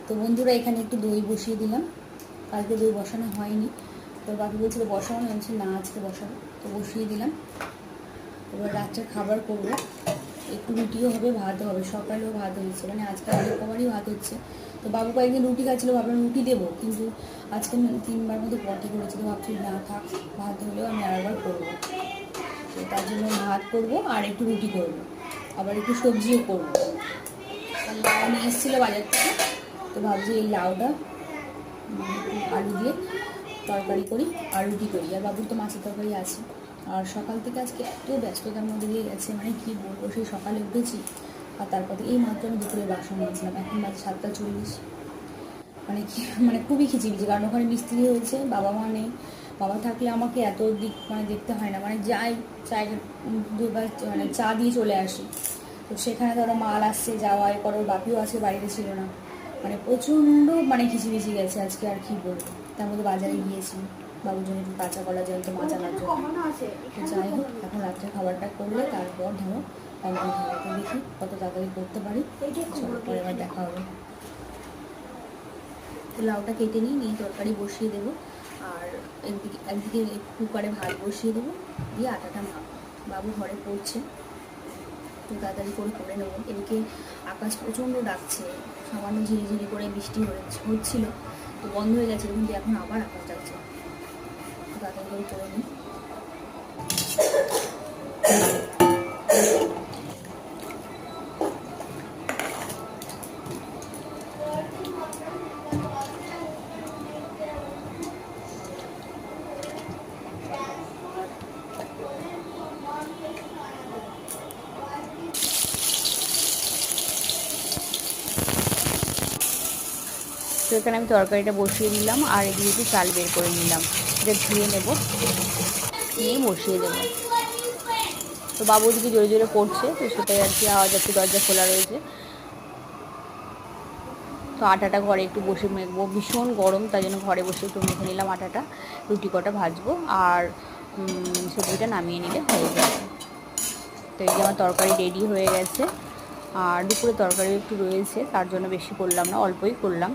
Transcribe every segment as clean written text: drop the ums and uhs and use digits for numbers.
তো বন্ধুরা এখানে একটু দই বসিয়ে দিলাম, কালকে দই বসানো হয়নি, তো বাকি বলছিল বসানো, আমি না আজকে বসাবো, তো বসিয়ে দিলাম। এবার রাত্রের খাবার করবো, একটু রুটিও হবে, ভাত হবে, সকালেও ভাত হয়েছে, মানে আজকে অনেক কবারই ভাত হচ্ছে। তো বাবু কয়েকদিন রুটি খাচ্ছিলো, ভাবলাম রুটি দেবো, কিন্তু আজকে 3বার মতো পটি করেছি, তো ভাবছি না থাক, ভাত হলেও আমি আরেকবার করবো। তো তার জন্য ভাত করবো আর একটু রুটি করবো, আবার একটু সবজিও করবো। আর লাউ নিয়ে এসেছিলো বাজার থেকে, তো ভাবছি এই লাউটা আলু দিয়ে তরকারি করি আর রুটি করি, আর বাবুর তো মাছের তরকারি আছে। আর সকাল থেকে আজকে এত ব্যস্ততার মধ্যে দিয়ে গেছে, মানে কী বলবো, সেই সকালে উঠেছি আর তারপরে এই মাত্র আমি দুপুরে বাসন নিয়েছিলাম, এখন বাজে 7টা 40। মানে কি, মানে খুবই খিচিমিচি, কারণ ওখানে মিস্ত্রি হয়েছে, বাবা মা নেই। বাবা থাকলে আমাকে এত দিক মানে দেখতে হয় না, মানে যাই চায় দুবার মানে চা দিয়ে চলে আসি। তো সেখানে ধরো মাল আসছে, যাওয়া এ করো, বাপিও আছে, বাড়িতে ছিল না, মানে প্রচণ্ড মানে খিচিমিচি গেছে আজকে, আর কি বলবো। তার মধ্যে বাজারে গিয়েছি বাবুর জন্য একটু কাঁচা কলা জল তো মাছ আনার জন্য। তো যাই হোক, এখন রাত্রে খাবারটা করলে তারপর ধরো কমপ্লিট হবে, তো দেখি কত তাড়াতাড়ি করতে পারি, পরে আবার দেখা হবে। তো লাউটা কেটে নিয়ে তরকারি বসিয়ে দেবো, আর একদিকে কুকারে ভাত বসিয়ে দেবো, দিয়ে আটাটা মাখবো। বাবু ঘরে পড়ছে, তো তাড়াতাড়ি করে নেবো। এদিকে আকাশ প্রচণ্ড ডাকছে, সামান্য ঝিরিঝিরি করে বৃষ্টি হচ্ছিল, তো বন্ধ হয়ে গেছিলো, কিন্তু এখন আবার আকাশ ডাকছে, তো তাড়াতাড়ি করে নিই। তো এখানে আমি তরকারিটা বসিয়ে দিলাম, আর এদিকে একটু চাল বের করে নিলাম, এটা ধুয়ে নেবো, নিয়ে বসিয়ে দেবো। তো বাবু ওদিকে জোরে জোরে পড়ছে, তো সেটাই আর কি আওয়াজ, একটু দরজা খোলা রয়েছে। তো আটাটা ঘরে একটু বসে মেখবো, ভীষণ গরম, তাই জন্য ঘরে বসে একটু মেখে নিলাম আটাটা, রুটি কটা ভাজবো, আর সবজিটা নামিয়ে নিলে হয়ে যাবে। তো এই যে আমার তরকারি রেডি হয়ে গেছে, আর দুপুরে তরকারি একটু রয়েছে, তার জন্য বেশি করলাম না, অল্পই করলাম।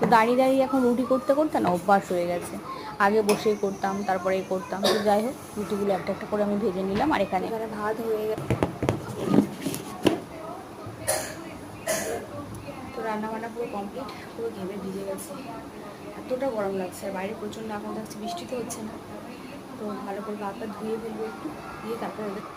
তো দাঁড়িয়ে দাঁড়িয়ে এখন রুটি করতে করতে না অভ্যাস হয়ে গেছে, আগে বসেই করতাম, তারপরে করতাম। তো যাই হোক, রুটিগুলো একটা একটা করে আমি ভেজে নিলাম, আর এখানে ভাত হয়ে গেছে। তো রান্নাবান্না পুরো কমপ্লিট, পুরো ঘেমে ভিজে গেছে, এতটা গরম লাগছে, আর বাইরে প্রচণ্ড এখন থাকছে, বৃষ্টি তো হচ্ছে না। তো ভালো করে ভাতটা ধুয়ে ফেলবো একটু, দিয়ে তারপরে